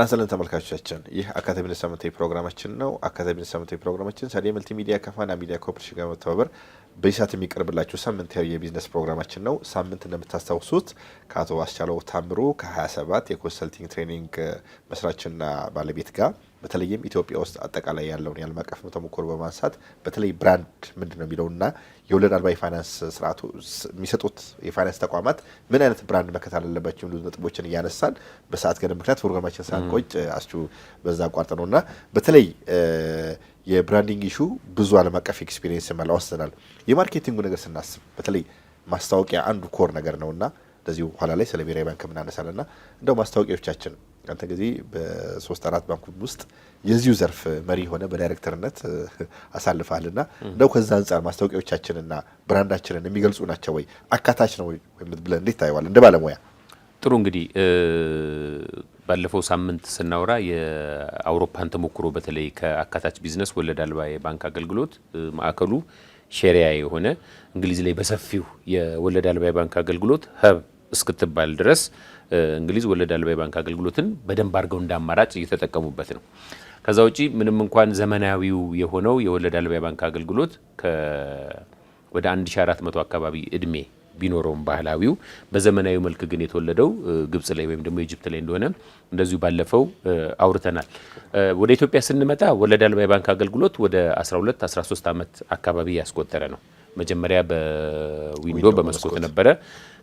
ተናስተልን ተመልካቾቻችን ይህ አካዳሚ ለሳምንታዊ ፕሮግራማችን ነው። አካዳሚ ለሳምንታዊ ፕሮግራማችን ሳዲ መልቲሚዲያ ከፋና ሚዲያ ኮርፖሬሽን ጋር በመተባበር በይሳት የሚቀርብላችሁ ሳምንታዊ የቢዝነስ ፕሮግራማችን ነው። ሳምንት እንደምታስታውሱት ከአቶ አስቻለው ታምሩ ከ27 የኮንሰልቲንግ ትሬኒንግ መስራችና ባለቤት ጋር በተለይም ኢትዮጵያ ውስጥ አጠቃላይ ያለውን የዓለም አቀፍ ተሞክሮ በማንሳት በተለይ ብራንድ ምንድነው የሚለውና የወለድ አልባ የፋይናንስ ስርዓቱ የሚሰጡት የፋይናንስ ተቋማት ምን አይነት ብራንድ መከተል አለባቸው የሚሉ ነጥቦችን እያነሳን በሰዓት ገደብ ምክንያት ፕሮግራማችን ሳንቆጭ አስቹ በዛ አቋርጥ ነውና በተለይ የብራንዲንግ ኢሹ ብዙ ዓለም አቀፍ ኤክስፒሪየንስ መላ ወስደናል። የማርኬቲንጉ ነገር ስናስብ በተለይ ማስታወቂያ አንዱ ኮር ነገር ነውና እንደዚሁ ኋላ ላይ ስለ ብሔራዊ ባንክ ምናነሳለና እንደው ማስታወቂያዎቻችን አንተ ጊዜ በ3-4 ባንኩ ውስጥ የዚሁ ዘርፍ መሪ ሆነ በዳይሬክተርነት አሳልፋልና እንደው ከዛ አንፃር ማስታወቂያዎቻችንና ብራንዳችንን የሚገልጹ ናቸው ወይ አካታች ነው ወይ ብለን እንዴት ታየዋል እንደ ባለሙያ? ጥሩ እንግዲህ ባለፈው ሳምንት ስናወራ የአውሮፓን ተሞክሮ በተለይ ከአካታች ቢዝነስ ወለድ አልባ የባንክ አገልግሎት ማዕከሉ ሼሪያ የሆነ እንግሊዝ ላይ በሰፊው የወለድ አልባ የባንክ አገልግሎት ሀብ እስክትባል ድረስ እንግሊዝ ወለድ አልባ የባንክ አገልግሎትን በደንብ አድርገው እንዳማራጭ እየተጠቀሙበት ነው። ከዛ ውጪ ምንም እንኳን ዘመናዊው የሆነው የወለድ አልባ የባንክ አገልግሎት ወደ 1400 አካባቢ እድሜ ቢኖረውም ባህላዊው በዘመናዊ መልክ ግን የተወለደው ግብጽ ላይ ወይም ደግሞ ኢጂፕት ላይ እንደሆነ እንደዚሁ ባለፈው አውርተናል። ወደ ኢትዮጵያ ስንመጣ ወለድ አልባ የባንክ አገልግሎት ወደ 12-13 ዓመት አካባቢ ያስቆጠረ ነው። መጀመሪያ በዊንዶ በመስኮት ነበረ።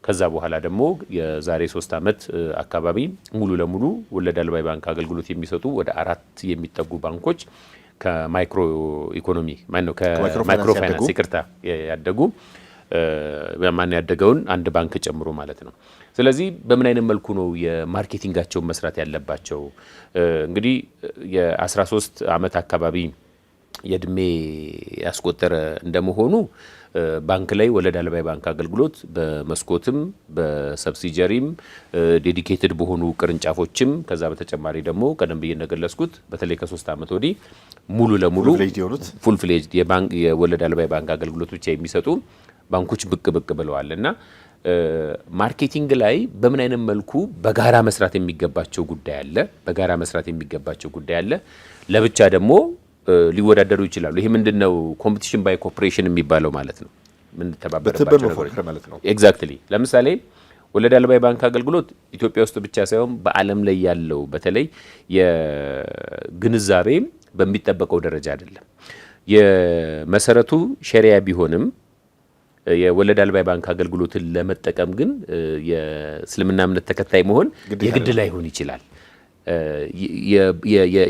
ከዛ በኋላ ደግሞ የዛሬ 3 ዓመት አካባቢ ሙሉ ለሙሉ ወለድ አልባ የባንክ አገልግሎት የሚሰጡ ወደ 4 የሚጠጉ ባንኮች ከማይክሮ ኢኮኖሚ ከማይክሮ ፋይናንስ ይቅርታ ያደጉ ማን ያደገውን አንድ ባንክ ጨምሮ ማለት ነው። ስለዚህ በምን አይነት መልኩ ነው የማርኬቲንጋቸውን መስራት ያለባቸው? እንግዲህ የ13 ዓመት አካባቢ የእድሜ ያስቆጠረ እንደመሆኑ ባንክ ላይ ወለድ አልባ የባንክ አገልግሎት በመስኮትም በሰብሲጀሪም ዴዲኬትድ በሆኑ ቅርንጫፎችም ከዛ በተጨማሪ ደግሞ ቀደም ብዬ እንደገለጽኩት በተለይ ከ3 ዓመት ወዲህ ሙሉ ለሙሉ ፉል ፍሌጅድ የወለድ አልባ የባንክ አገልግሎት ብቻ የሚሰጡ ባንኮች ብቅ ብለዋል እና ማርኬቲንግ ላይ በምን አይነት መልኩ በጋራ መስራት የሚገባቸው ጉዳይ አለ። ለብቻ ደግሞ ሊወዳደሩ ይችላሉ። ይሄ ምንድነው ኮምፒቲሽን ባይ ኮርፖሬሽን የሚባለው ማለት ነው። ምን ተባበረባቸው ማለት ነው። ኤግዛክትሊ ለምሳሌ ወለድ አልባ የባንክ አገልግሎት ኢትዮጵያ ውስጥ ብቻ ሳይሆን በዓለም ላይ ያለው በተለይ የግንዛቤ በሚጠበቀው ደረጃ አይደለም። የመሰረቱ ሸሪያ ቢሆንም የወለድ አልባ የባንክ አገልግሎትን ለመጠቀም ግን የእስልምና እምነት ተከታይ መሆን የግድ ላይሆን ይችላል።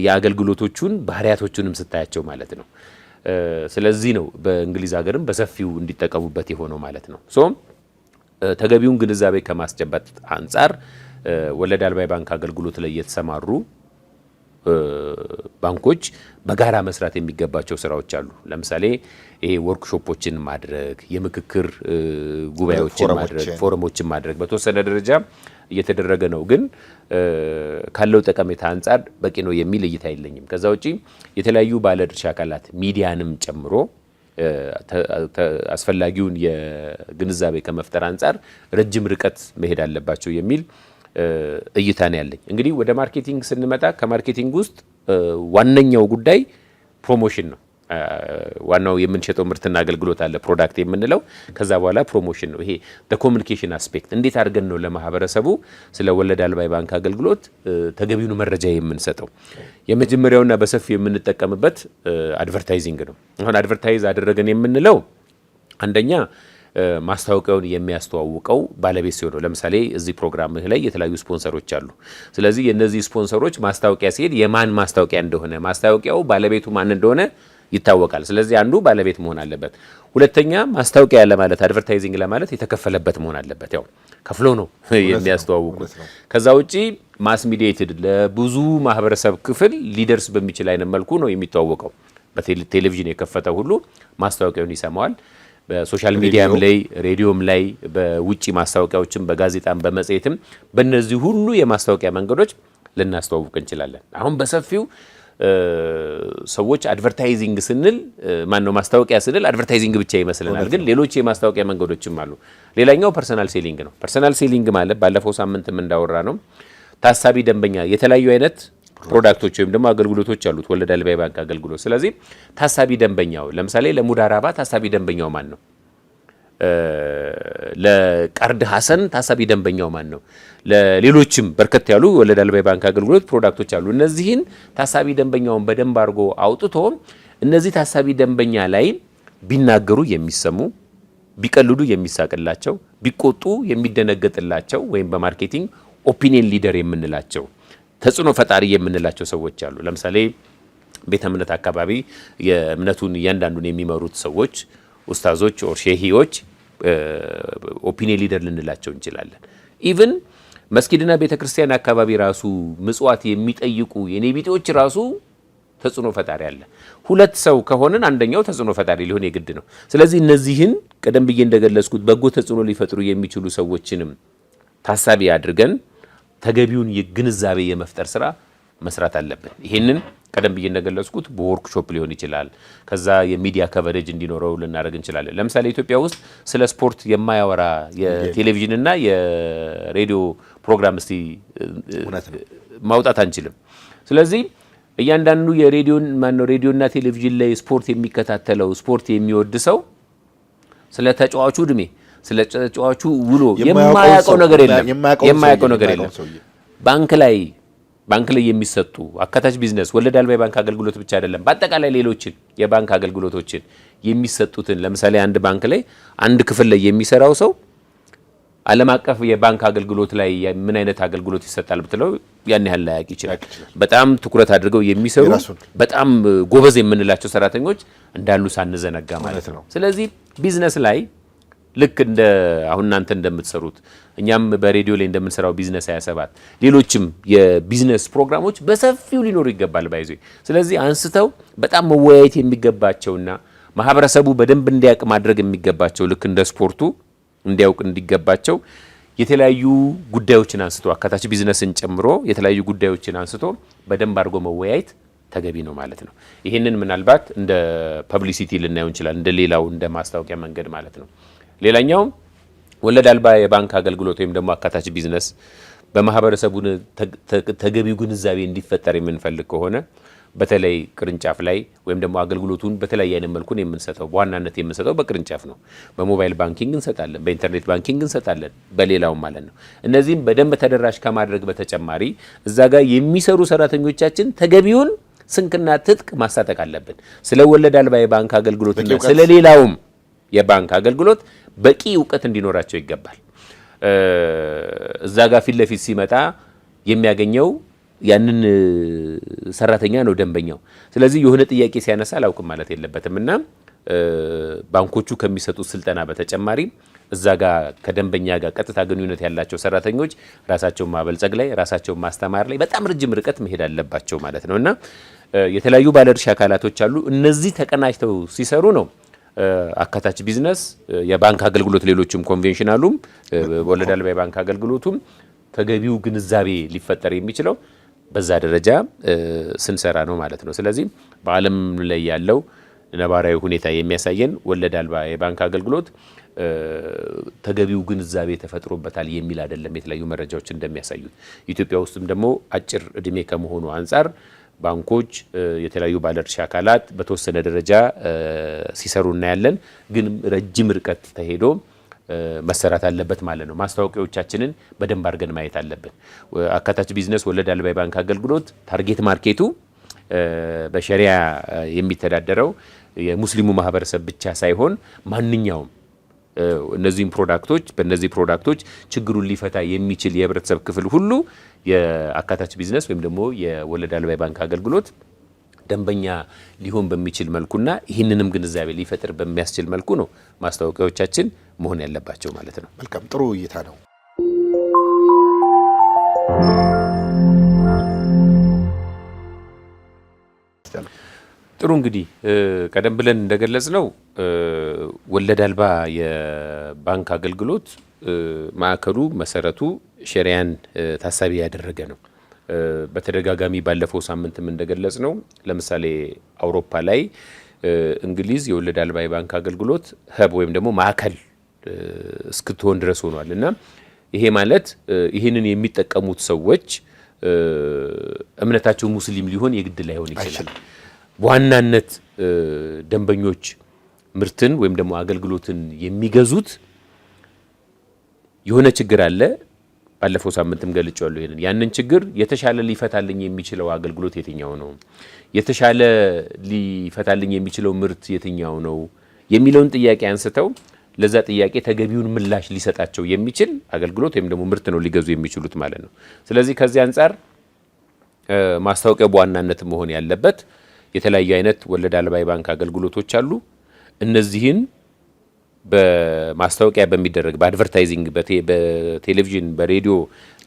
የአገልግሎቶቹን ባህሪያቶቹንም ስታያቸው ማለት ነው። ስለዚህ ነው በእንግሊዝ ሀገርም በሰፊው እንዲጠቀሙበት የሆነው ማለት ነው። ተገቢውን ግንዛቤ ከማስጨበጥ አንጻር ወለድ አልባ የባንክ አገልግሎት ላይ የተሰማሩ ባንኮች በጋራ መስራት የሚገባቸው ስራዎች አሉ። ለምሳሌ ይሄ ወርክሾፖችን ማድረግ፣ የምክክር ጉባኤዎችን ማድረግ፣ ፎረሞችን ማድረግ በተወሰነ ደረጃ እየተደረገ ነው። ግን ካለው ጠቀሜታ አንጻር በቂ ነው የሚል እይታ የለኝም። ከዛ ውጪ የተለያዩ ባለድርሻ አካላት ሚዲያንም ጨምሮ አስፈላጊውን የግንዛቤ ከመፍጠር አንጻር ረጅም ርቀት መሄድ አለባቸው የሚል እይታ ነው ያለኝ። እንግዲህ ወደ ማርኬቲንግ ስንመጣ ከማርኬቲንግ ውስጥ ዋነኛው ጉዳይ ፕሮሞሽን ነው። ዋናው የምንሸጠው ምርትና አገልግሎት አለ ፕሮዳክት የምንለው። ከዛ በኋላ ፕሮሞሽን ነው። ይሄ ኮሚኒኬሽን አስፔክት እንዴት አድርገን ነው ለማህበረሰቡ ስለ ወለድ አልባ የባንክ አገልግሎት ተገቢውን መረጃ የምንሰጠው? የመጀመሪያውና በሰፊው የምንጠቀምበት አድቨርታይዚንግ ነው። አሁን አድቨርታይዝ አደረገን የምንለው አንደኛ ማስታወቂያውን የሚያስተዋውቀው ባለቤት ሲሆን ነው። ለምሳሌ እዚህ ፕሮግራምህ ላይ የተለያዩ ስፖንሰሮች አሉ። ስለዚህ የነዚህ ስፖንሰሮች ማስታወቂያ ሲሄድ የማን ማስታወቂያ እንደሆነ ማስታወቂያው ባለቤቱ ማን እንደሆነ ይታወቃል። ስለዚህ አንዱ ባለቤት መሆን አለበት። ሁለተኛ ማስታወቂያ ለማለት አድቨርታይዚንግ ለማለት የተከፈለበት መሆን አለበት። ያው ከፍሎ ነው የሚያስተዋውቁት። ከዛ ውጪ ማስ ሚዲየትድ ለብዙ ማህበረሰብ ክፍል ሊደርስ በሚችል አይነት መልኩ ነው የሚታወቀው። በቴሌቪዥን የከፈተ ሁሉ ማስታወቂያውን ይሰማዋል። በሶሻል ሚዲያም ላይ ሬዲዮም ላይ በውጪ ማስታወቂያዎችም በጋዜጣም በመጽሔትም በእነዚህ ሁሉ የማስታወቂያ መንገዶች ልናስተዋውቅ እንችላለን። አሁን በሰፊው ሰዎች አድቨርታይዚንግ ስንል ማነው ማስታወቂያ ስንል አድቨርታይዚንግ ብቻ ይመስለናል። ግን ሌሎች የማስታወቂያ መንገዶችም አሉ። ሌላኛው ፐርሰናል ሴሊንግ ነው። ፐርሰናል ሴሊንግ ማለት ባለፈው ሳምንትም እንዳወራ ነው ታሳቢ ደንበኛ የተለያዩ አይነት ፕሮዳክቶች ወይም ደግሞ አገልግሎቶች አሉት ወለድ አልባ የባንክ አገልግሎት። ስለዚህ ታሳቢ ደንበኛው ለምሳሌ ለሙዳራባ ታሳቢ ደንበኛው ማን ነው? ለቀርድ ሐሰን ታሳቢ ደንበኛው ማን ነው? ለሌሎችም በርከት ያሉ ወለድ አልባ የባንክ አገልግሎት ፕሮዳክቶች አሉ። እነዚህን ታሳቢ ደንበኛውን በደንብ አድርጎ አውጥቶ እነዚህ ታሳቢ ደንበኛ ላይ ቢናገሩ የሚሰሙ፣ ቢቀልዱ የሚሳቅላቸው፣ ቢቆጡ የሚደነገጥላቸው ወይም በማርኬቲንግ ኦፒኒየን ሊደር የምንላቸው ተጽዕኖ ፈጣሪ የምንላቸው ሰዎች አሉ። ለምሳሌ ቤተ እምነት አካባቢ የእምነቱን እያንዳንዱን የሚመሩት ሰዎች ኡስታዞች ኦር ሼሂዎች ኦፒኒየን ሊደር ልንላቸው እንችላለን። ኢቭን መስጊድና ቤተክርስቲያን አካባቢ ራሱ ምጽዋት የሚጠይቁ የኔ ቢጤዎች ራሱ ተጽዕኖ ፈጣሪ አለ። ሁለት ሰው ከሆነን አንደኛው ተጽዕኖ ፈጣሪ ሊሆን የግድ ነው። ስለዚህ እነዚህን ቀደም ብዬ እንደገለጽኩት በጎ ተጽዕኖ ሊፈጥሩ የሚችሉ ሰዎችንም ታሳቢ አድርገን ተገቢውን የግንዛቤ የመፍጠር ስራ መስራት አለብን። ይሄንን ቀደም ብዬ እንደገለጽኩት በወርክሾፕ ሊሆን ይችላል። ከዛ የሚዲያ ከቨሬጅ እንዲኖረው ልናደርግ እንችላለን። ለምሳሌ ኢትዮጵያ ውስጥ ስለ ስፖርት የማያወራ የቴሌቪዥንና የሬዲዮ ፕሮግራም እስቲ ማውጣት አንችልም። ስለዚህ እያንዳንዱ ሬዲዮና ቴሌቪዥን ላይ ስፖርት የሚከታተለው ስፖርት የሚወድ ሰው ስለ ተጫዋቹ እድሜ ስለ ተጫዋቹ ውሎ የማያውቀው ነገር የለም። ባንክ ላይ የሚሰጡ አካታች ቢዝነስ ወለድ አልባ የባንክ አገልግሎት ብቻ አይደለም፣ በአጠቃላይ ሌሎችን የባንክ አገልግሎቶችን የሚሰጡትን ለምሳሌ አንድ ባንክ ላይ አንድ ክፍል ላይ የሚሰራው ሰው ዓለም አቀፍ የባንክ አገልግሎት ላይ ምን አይነት አገልግሎት ይሰጣል ብትለው ያን ያህል ላያውቅ ይችላል። በጣም ትኩረት አድርገው የሚሰሩ በጣም ጎበዝ የምንላቸው ሰራተኞች እንዳሉ ሳንዘነጋ ማለት ነው። ስለዚህ ቢዝነስ ላይ ልክ እንደ አሁን እናንተ እንደምትሰሩት እኛም በሬዲዮ ላይ እንደምንሰራው ቢዝነስ 27 ሌሎችም የቢዝነስ ፕሮግራሞች በሰፊው ሊኖሩ ይገባል ባይዞ። ስለዚህ አንስተው በጣም መወያየት የሚገባቸውና ማህበረሰቡ በደንብ እንዲያውቅ ማድረግ የሚገባቸው ልክ እንደ ስፖርቱ እንዲያውቅ እንዲገባቸው የተለያዩ ጉዳዮችን አንስቶ አካታች ቢዝነስን ጨምሮ የተለያዩ ጉዳዮችን አንስቶ በደንብ አድርጎ መወያየት ተገቢ ነው ማለት ነው። ይሄንን ምናልባት እንደ ፐብሊሲቲ ልናየው እንችላለን፣ እንደ ሌላው እንደ ማስታወቂያ መንገድ ማለት ነው። ሌላኛው ወለድ አልባ የባንክ አገልግሎት ወይም ደግሞ አካታች ቢዝነስ በማህበረሰቡ ተገቢው ግንዛቤ እንዲፈጠር የምንፈልግ ከሆነ በተለይ ቅርንጫፍ ላይ ወይም ደግሞ አገልግሎቱን በተለያየ አይነት መልኩ ነው የምንሰጠው። በዋናነት የምንሰጠው በቅርንጫፍ ነው። በሞባይል ባንኪንግ እንሰጣለን፣ በኢንተርኔት ባንኪንግ እንሰጣለን፣ በሌላውም ማለት ነው። እነዚህም በደንብ ተደራሽ ከማድረግ በተጨማሪ እዛ ጋር የሚሰሩ ሰራተኞቻችን ተገቢውን ስንቅና ትጥቅ ማስታጠቅ አለብን። ስለ ወለድ አልባ የባንክ አገልግሎትና ስለ ሌላውም የባንክ አገልግሎት በቂ እውቀት እንዲኖራቸው ይገባል። እዛ ጋር ፊት ለፊት ሲመጣ የሚያገኘው ያንን ሰራተኛ ነው ደንበኛው። ስለዚህ የሆነ ጥያቄ ሲያነሳ አላውቅም ማለት የለበትም እና ባንኮቹ ከሚሰጡት ስልጠና በተጨማሪ እዛ ጋር ከደንበኛ ጋር ቀጥታ ግንኙነት ያላቸው ሰራተኞች ራሳቸውን ማበልጸግ ላይ ራሳቸውን ማስተማር ላይ በጣም ረጅም ርቀት መሄድ አለባቸው ማለት ነው እና የተለያዩ ባለድርሻ አካላቶች አሉ። እነዚህ ተቀናጅተው ሲሰሩ ነው አካታች ቢዝነስ የባንክ አገልግሎት ሌሎችም ኮንቬንሽናሉም ወለድ አልባ የባንክ አገልግሎቱም ተገቢው ግንዛቤ ሊፈጠር የሚችለው በዛ ደረጃ ስንሰራ ነው ማለት ነው። ስለዚህ በዓለም ላይ ያለው ነባራዊ ሁኔታ የሚያሳየን ወለድ አልባ የባንክ አገልግሎት ተገቢው ግንዛቤ ተፈጥሮበታል የሚል አይደለም። የተለያዩ መረጃዎች እንደሚያሳዩት ኢትዮጵያ ውስጥም ደግሞ አጭር እድሜ ከመሆኑ አንጻር ባንኮች የተለያዩ ባለድርሻ አካላት በተወሰነ ደረጃ ሲሰሩ እናያለን። ግን ረጅም ርቀት ተሄዶ መሰራት አለበት ማለት ነው። ማስታወቂያዎቻችንን በደንብ አድርገን ማየት አለብን። አካታች ቢዝነስ ወለድ አልባ የባንክ አገልግሎት ታርጌት ማርኬቱ በሸሪያ የሚተዳደረው የሙስሊሙ ማህበረሰብ ብቻ ሳይሆን ማንኛውም እነዚህም ፕሮዳክቶች በእነዚህ ፕሮዳክቶች ችግሩን ሊፈታ የሚችል የህብረተሰብ ክፍል ሁሉ የአካታች ቢዝነስ ወይም ደግሞ የወለድ አልባ የባንክ አገልግሎት ደንበኛ ሊሆን በሚችል መልኩና ይህንንም ግንዛቤ ሊፈጥር በሚያስችል መልኩ ነው ማስታወቂያዎቻችን መሆን ያለባቸው ማለት ነው። መልካም ጥሩ እይታ ነው። ጥሩ እንግዲህ ቀደም ብለን እንደገለጽ ነው ወለድ አልባ የባንክ አገልግሎት ማዕከሉ መሰረቱ ሸሪያን ታሳቢ ያደረገ ነው። በተደጋጋሚ ባለፈው ሳምንትም እንደገለጽ ነው ለምሳሌ አውሮፓ ላይ እንግሊዝ የወለድ አልባ የባንክ አገልግሎት ሀብ ወይም ደግሞ ማዕከል እስክትሆን ድረስ ሆኗል እና ይሄ ማለት ይህንን የሚጠቀሙት ሰዎች እምነታቸው ሙስሊም ሊሆን የግድ ላይሆን ይችላል። በዋናነት ደንበኞች ምርትን ወይም ደግሞ አገልግሎትን የሚገዙት የሆነ ችግር አለ። ባለፈው ሳምንትም ገልጫለሁ ይሄንን። ያንን ችግር የተሻለ ሊፈታልኝ የሚችለው አገልግሎት የትኛው ነው? የተሻለ ሊፈታልኝ የሚችለው ምርት የትኛው ነው የሚለውን ጥያቄ አንስተው ለዛ ጥያቄ ተገቢውን ምላሽ ሊሰጣቸው የሚችል አገልግሎት ወይም ደግሞ ምርት ነው ሊገዙ የሚችሉት ማለት ነው። ስለዚህ ከዚህ አንጻር ማስታወቂያ በዋናነት መሆን ያለበት የተለያዩ አይነት ወለድ አልባ የባንክ አገልግሎቶች አሉ። እነዚህን በማስታወቂያ በሚደረግ በአድቨርታይዚንግ በቴሌቪዥን፣ በሬዲዮ፣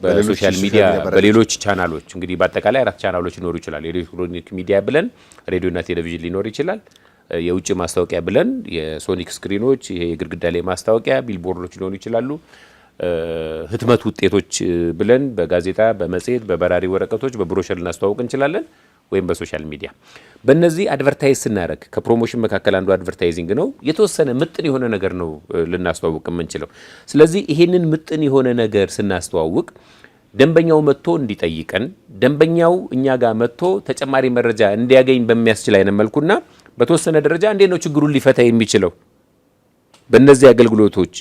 በሶሻል ሚዲያ፣ በሌሎች ቻናሎች እንግዲህ በአጠቃላይ 4 ቻናሎች ሊኖሩ ይችላል። ኤሌክትሮኒክ ሚዲያ ብለን ሬዲዮና ቴሌቪዥን ሊኖር ይችላል። የውጭ ማስታወቂያ ብለን የሶኒክ ስክሪኖች፣ ይሄ የግድግዳ ላይ ማስታወቂያ ቢልቦርዶች ሊሆኑ ይችላሉ። ህትመት ውጤቶች ብለን በጋዜጣ፣ በመጽሔት፣ በበራሪ ወረቀቶች፣ በብሮሸር ልናስተዋውቅ እንችላለን ወይም በሶሻል ሚዲያ። በእነዚህ አድቨርታይዝ ስናደርግ ከፕሮሞሽን መካከል አንዱ አድቨርታይዚንግ ነው። የተወሰነ ምጥን የሆነ ነገር ነው ልናስተዋውቅ የምንችለው። ስለዚህ ይሄንን ምጥን የሆነ ነገር ስናስተዋውቅ ደንበኛው መጥቶ እንዲጠይቀን፣ ደንበኛው እኛ ጋር መጥቶ ተጨማሪ መረጃ እንዲያገኝ በሚያስችል አይነት መልኩና በተወሰነ ደረጃ እንዴት ነው ችግሩን ሊፈታ የሚችለው በእነዚህ አገልግሎቶች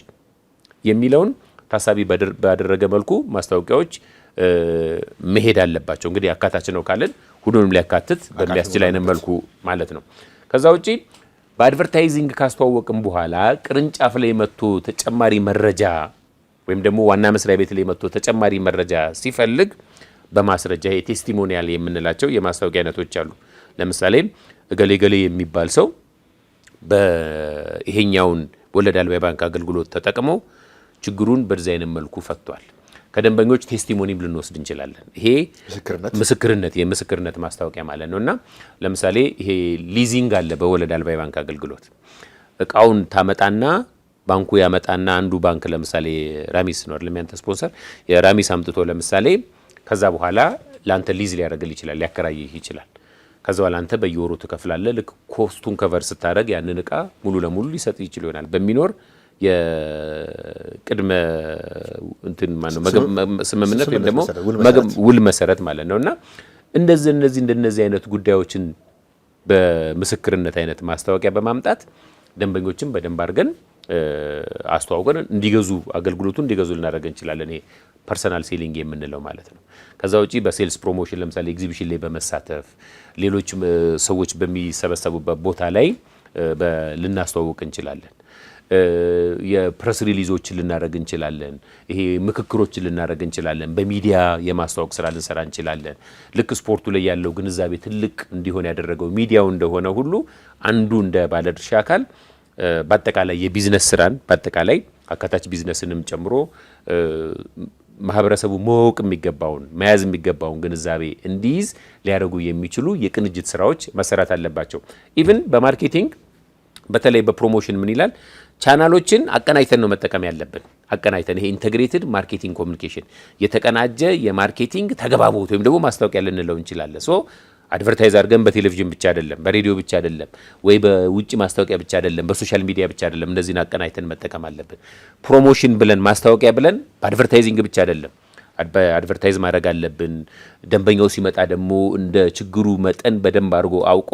የሚለውን ታሳቢ ባደረገ መልኩ ማስታወቂያዎች መሄድ አለባቸው። እንግዲህ አካታች ነው ካለን ሁሉንም ሊያካትት በሚያስችል አይነት መልኩ ማለት ነው። ከዛ ውጪ በአድቨርታይዚንግ ካስተዋወቅም በኋላ ቅርንጫፍ ላይ መጥቶ ተጨማሪ መረጃ ወይም ደግሞ ዋና መስሪያ ቤት ላይ መጥቶ ተጨማሪ መረጃ ሲፈልግ በማስረጃ የቴስቲሞኒያል የምንላቸው የማስታወቂያ አይነቶች አሉ። ለምሳሌ እገሌ ገሌ የሚባል ሰው በይሄኛውን ወለድ አልባ የባንክ አገልግሎት ተጠቅመው ችግሩን በዚህ አይነት መልኩ ፈቷል። ከደንበኞች ቴስቲሞኒም ልንወስድ እንችላለን። ይሄ የምስክርነት ማስታወቂያ ማለት ነውና ለምሳሌ ይሄ ሊዚንግ አለ በወለድ አልባ የባንክ አገልግሎት። እቃውን ታመጣና ባንኩ ያመጣና አንዱ ባንክ ለምሳሌ ራሚስ ነው አይደል ያንተ ስፖንሰር፣ የራሚስ አምጥቶ ለምሳሌ ከዛ በኋላ ላንተ ሊዝ ሊያደርግልህ ይችላል፣ ሊያከራይህ ይችላል። ከዛ በኋላ አንተ በየወሩ ትከፍላለህ። ልክ ኮስቱን ከቨር ስታደርግ ያንን እቃ ሙሉ ለሙሉ ሊሰጥ ይችል ይሆናል በሚኖር የቅድመ እንትን ማለት ነው ስምምነት ወይም ደግሞ ውል መሰረት ማለት ነውና እንደነዚህ አይነት ጉዳዮችን በምስክርነት አይነት ማስታወቂያ በማምጣት ደንበኞችን በደንብ አድርገን አስተዋውቀን እንዲገዙ አገልግሎቱን እንዲገዙ ልናደርግ እንችላለን። ይሄ ፐርሰናል ሴሊንግ የምንለው ማለት ነው። ከዛ ውጪ በሴልስ ፕሮሞሽን ለምሳሌ ኤግዚቢሽን ላይ በመሳተፍ ሌሎች ሰዎች በሚሰበሰቡበት ቦታ ላይ ልናስተዋውቅ እንችላለን። የፕሬስ ሪሊዞችን ልናደርግ እንችላለን። ይሄ ምክክሮችን ልናደርግ እንችላለን። በሚዲያ የማስተዋወቅ ስራ ልንሰራ እንችላለን። ልክ ስፖርቱ ላይ ያለው ግንዛቤ ትልቅ እንዲሆን ያደረገው ሚዲያው እንደሆነ ሁሉ አንዱ እንደ ባለድርሻ አካል በአጠቃላይ የቢዝነስ ስራን በአጠቃላይ አካታች ቢዝነስንም ጨምሮ ማህበረሰቡ ማወቅ የሚገባውን መያዝ የሚገባውን ግንዛቤ እንዲይዝ ሊያደርጉ የሚችሉ የቅንጅት ስራዎች መሰራት አለባቸው። ኢቭን በማርኬቲንግ በተለይ በፕሮሞሽን ምን ይላል? ቻናሎችን አቀናጅተን ነው መጠቀም ያለብን። አቀናጅተን ይሄ ኢንተግሬትድ ማርኬቲንግ ኮሚኒኬሽን፣ የተቀናጀ የማርኬቲንግ ተግባቦት ወይም ደግሞ ማስታወቂያ ልንለው እንችላለን። ሶ አድቨርታይዝ አድርገን በቴሌቪዥን ብቻ አይደለም፣ በሬዲዮ ብቻ አይደለም፣ ወይ በውጭ ማስታወቂያ ብቻ አይደለም፣ በሶሻል ሚዲያ ብቻ አይደለም። እነዚህን አቀናጅተን መጠቀም አለብን። ፕሮሞሽን ብለን ማስታወቂያ ብለን በአድቨርታይዚንግ ብቻ አይደለም አድቨርታይዝ ማድረግ አለብን። ደንበኛው ሲመጣ ደግሞ እንደ ችግሩ መጠን በደንብ አድርጎ አውቆ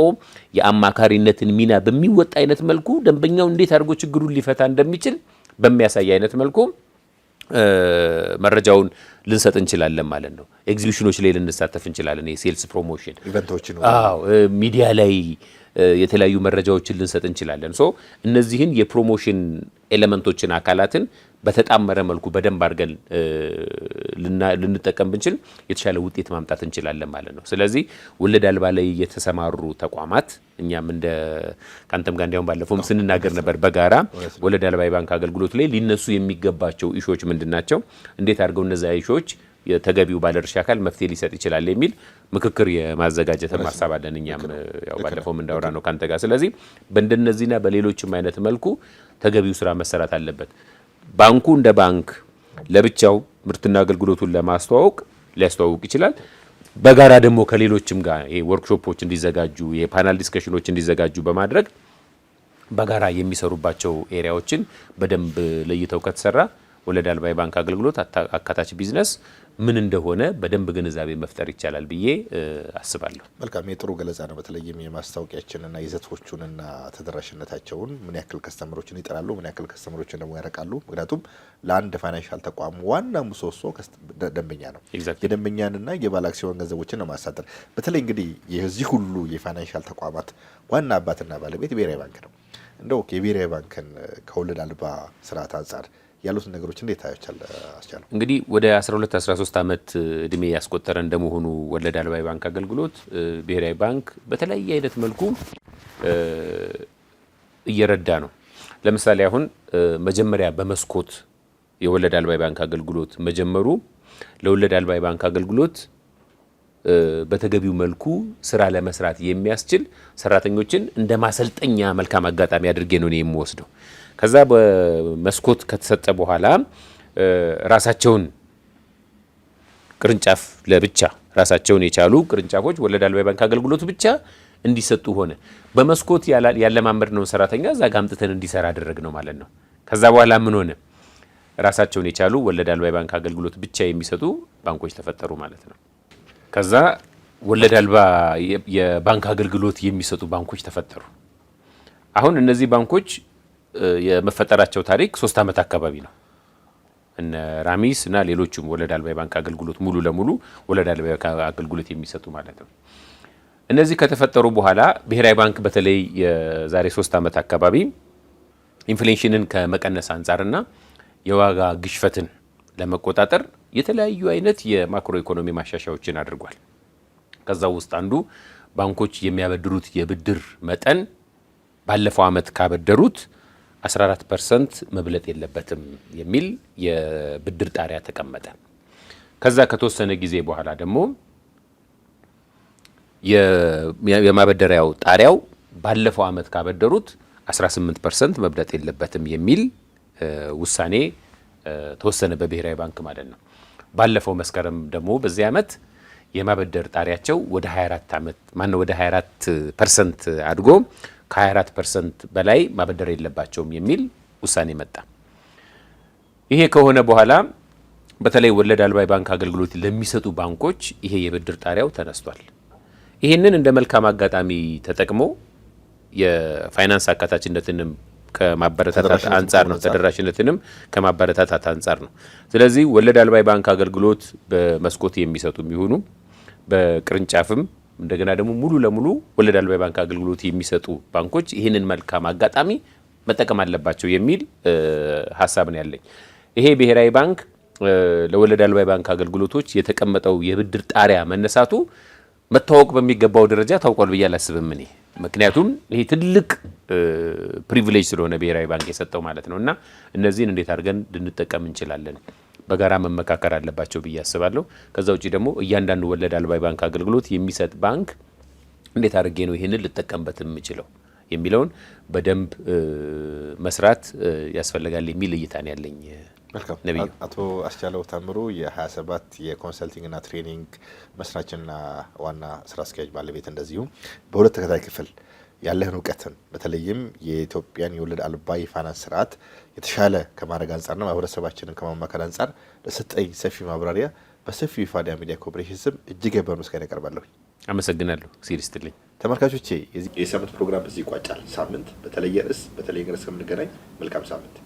የአማካሪነትን ሚና በሚወጣ አይነት መልኩ ደንበኛው እንዴት አድርጎ ችግሩን ሊፈታ እንደሚችል በሚያሳይ አይነት መልኩ መረጃውን ልንሰጥ እንችላለን ማለት ነው። ኤግዚቢሽኖች ላይ ልንሳተፍ እንችላለን። የሴልስ ፕሮሞሽን ኢቨንቶች ነው። ሚዲያ ላይ የተለያዩ መረጃዎችን ልንሰጥ እንችላለን። ሶ እነዚህን የፕሮሞሽን ኤሌመንቶችን አካላትን በተጣመረ መልኩ በደንብ አድርገን ልንጠቀም ብንችል የተሻለ ውጤት ማምጣት እንችላለን ማለት ነው። ስለዚህ ወለድ አልባ ላይ የተሰማሩ ተቋማት እኛም እንደ ካንተም ጋር እንዲያውም ባለፈውም ስንናገር ነበር በጋራ ወለድ አልባ የባንክ አገልግሎት ላይ ሊነሱ የሚገባቸው ኢሹዎች ምንድናቸው፣ እንዴት አድርገው እነዚያ ኢሹዎች የተገቢው ባለድርሻ አካል መፍትሄ ሊሰጥ ይችላል የሚል ምክክር የማዘጋጀት ሀሳብ አለን። እኛም ያው ባለፈውም እንዳወራ ነው ካንተ ጋር። ስለዚህ በእንደነዚህና በሌሎችም አይነት መልኩ ተገቢው ስራ መሰራት አለበት። ባንኩ እንደ ባንክ ለብቻው ምርትና አገልግሎቱን ለማስተዋወቅ ሊያስተዋውቅ ይችላል። በጋራ ደግሞ ከሌሎችም ጋር ይሄ ወርክሾፖች እንዲዘጋጁ የፓናል ዲስከሽኖች እንዲዘጋጁ በማድረግ በጋራ የሚሰሩባቸው ኤሪያዎችን በደንብ ለይተው ከተሰራ ወለድ አልባ የባንክ አገልግሎት አካታች ቢዝነስ ምን እንደሆነ በደንብ ግንዛቤ መፍጠር ይቻላል ብዬ አስባለሁ። መልካም የጥሩ ገለጻ ነው። በተለይም የማስታወቂያችንና ይዘቶቹንና ተደራሽነታቸውን ምን ያክል ከስተመሮችን ይጠራሉ፣ ምን ያክል ከስተመሮችን ደግሞ ያረቃሉ። ምክንያቱም ለአንድ ፋይናንሻል ተቋም ዋና ምሰሶ ደንበኛ ነው። የደንበኛንና የባለ አክሲዮን ገንዘቦችን ነው ማሳደር። በተለይ እንግዲህ የዚህ ሁሉ የፋይናንሻል ተቋማት ዋና አባትና ባለቤት ብሔራዊ ባንክ ነው። እንደው የብሔራዊ ባንክን ከወለድ አልባ ስርዓት አንጻር ያሉትን ነገሮች እንዴት ታያቻለ አስቻለው? እንግዲህ ወደ 12-13 ዓመት እድሜ ያስቆጠረ እንደመሆኑ ወለድ አልባ የባንክ አገልግሎት ብሔራዊ ባንክ በተለያየ አይነት መልኩ እየረዳ ነው። ለምሳሌ አሁን መጀመሪያ በመስኮት የወለድ አልባ የባንክ አገልግሎት መጀመሩ ለወለድ አልባ የባንክ አገልግሎት በተገቢው መልኩ ስራ ለመስራት የሚያስችል ሰራተኞችን እንደ ማሰልጠኛ መልካም አጋጣሚ አድርጌ ነው የምወስደው። ከዛ በመስኮት ከተሰጠ በኋላ ራሳቸውን ቅርንጫፍ ለብቻ ራሳቸውን የቻሉ ቅርንጫፎች ወለድ አልባ የባንክ አገልግሎት ብቻ እንዲሰጡ ሆነ። በመስኮት ያለማመድ ነው ሰራተኛ እዛ ጋር አምጥተን እንዲሰራ አደረግ ነው ማለት ነው። ከዛ በኋላ ምን ሆነ? ራሳቸውን የቻሉ ወለድ አልባ የባንክ አገልግሎት ብቻ የሚሰጡ ባንኮች ተፈጠሩ ማለት ነው። ከዛ ወለድ አልባ የባንክ አገልግሎት የሚሰጡ ባንኮች ተፈጠሩ። አሁን እነዚህ ባንኮች የመፈጠራቸው ታሪክ 3 ዓመት አካባቢ ነው። እነ ራሚስ እና ሌሎችም ወለድ አልባ የባንክ አገልግሎት ሙሉ ለሙሉ ወለድ አልባ አገልግሎት የሚሰጡ ማለት ነው። እነዚህ ከተፈጠሩ በኋላ ብሔራዊ ባንክ በተለይ የዛሬ 3 ዓመት አካባቢ ኢንፍሌሽንን ከመቀነስ አንጻርና የዋጋ ግሽፈትን ለመቆጣጠር የተለያዩ አይነት የማክሮ ኢኮኖሚ ማሻሻያዎችን አድርጓል። ከዛ ውስጥ አንዱ ባንኮች የሚያበድሩት የብድር መጠን ባለፈው ዓመት ካበደሩት 14% መብለጥ የለበትም የሚል የብድር ጣሪያ ተቀመጠ። ከዛ ከተወሰነ ጊዜ በኋላ ደግሞ የማበደሪያው ጣሪያው ባለፈው ዓመት ካበደሩት 18% መብለጥ የለበትም የሚል ውሳኔ ተወሰነ በብሔራዊ ባንክ ማለት ነው። ባለፈው መስከረም ደግሞ በዚህ ዓመት የማበደር ጣሪያቸው ወደ 24% አድጎ ከ24% በላይ ማበደር የለባቸውም የሚል ውሳኔ መጣ። ይሄ ከሆነ በኋላ በተለይ ወለድ አልባ የባንክ አገልግሎት ለሚሰጡ ባንኮች ይሄ የብድር ጣሪያው ተነስቷል። ይሄንን እንደ መልካም አጋጣሚ ተጠቅሞ የፋይናንስ አካታችነትንም ከማበረታታት አንጻር ነው፣ ተደራሽነትንም ከማበረታታት አንጻር ነው። ስለዚህ ወለድ አልባ የባንክ አገልግሎት በመስኮት የሚሰጡ የሚሆኑ በቅርንጫፍም እንደገና ደግሞ ሙሉ ለሙሉ ወለድ አልባ የባንክ አገልግሎት የሚሰጡ ባንኮች ይህንን መልካም አጋጣሚ መጠቀም አለባቸው የሚል ሀሳብ ነው ያለኝ። ይሄ ብሔራዊ ባንክ ለወለድ አልባ የባንክ አገልግሎቶች የተቀመጠው የብድር ጣሪያ መነሳቱ መታወቅ በሚገባው ደረጃ ታውቋል ብዬ አላስብም እኔ። ምክንያቱም ይሄ ትልቅ ፕሪቪሌጅ ስለሆነ ብሔራዊ ባንክ የሰጠው ማለት ነው። እና እነዚህን እንዴት አድርገን ልንጠቀም እንችላለን በጋራ መመካከር አለባቸው ብዬ አስባለሁ። ከዛ ውጪ ደግሞ እያንዳንዱ ወለድ አልባ የባንክ አገልግሎት የሚሰጥ ባንክ እንዴት አድርጌ ነው ይህንን ልጠቀምበት የምችለው የሚለውን በደንብ መስራት ያስፈልጋል የሚል እይታ ነው ያለኝ። መልካም አቶ አስቻለው ታምሩ የ27 የኮንሰልቲንግና ትሬኒንግ መስራችና ዋና ስራ አስኪያጅ ባለቤት፣ እንደዚሁም በሁለት ተከታይ ክፍል ያለህን እውቀትን በተለይም የኢትዮጵያን የወለድ አልባ የፋይናንስ ስርዓት የተሻለ ከማድረግ አንጻርና ማህበረሰባችንን ከማማከር አንጻር ለሰጠኝ ሰፊ ማብራሪያ በሰፊው የፋዲያ ሚዲያ ኮርፖሬሽን ስም እጅግ የበረ ምስጋና ያቀርባለሁ። አመሰግናለሁ። ሲሪስትልኝ ተመልካቾቼ፣ የሳምንት ፕሮግራም በዚህ ይቋጫል። ሳምንት በተለየ ርዕስ በተለየ እስከምንገናኝ መልካም ሳምንት።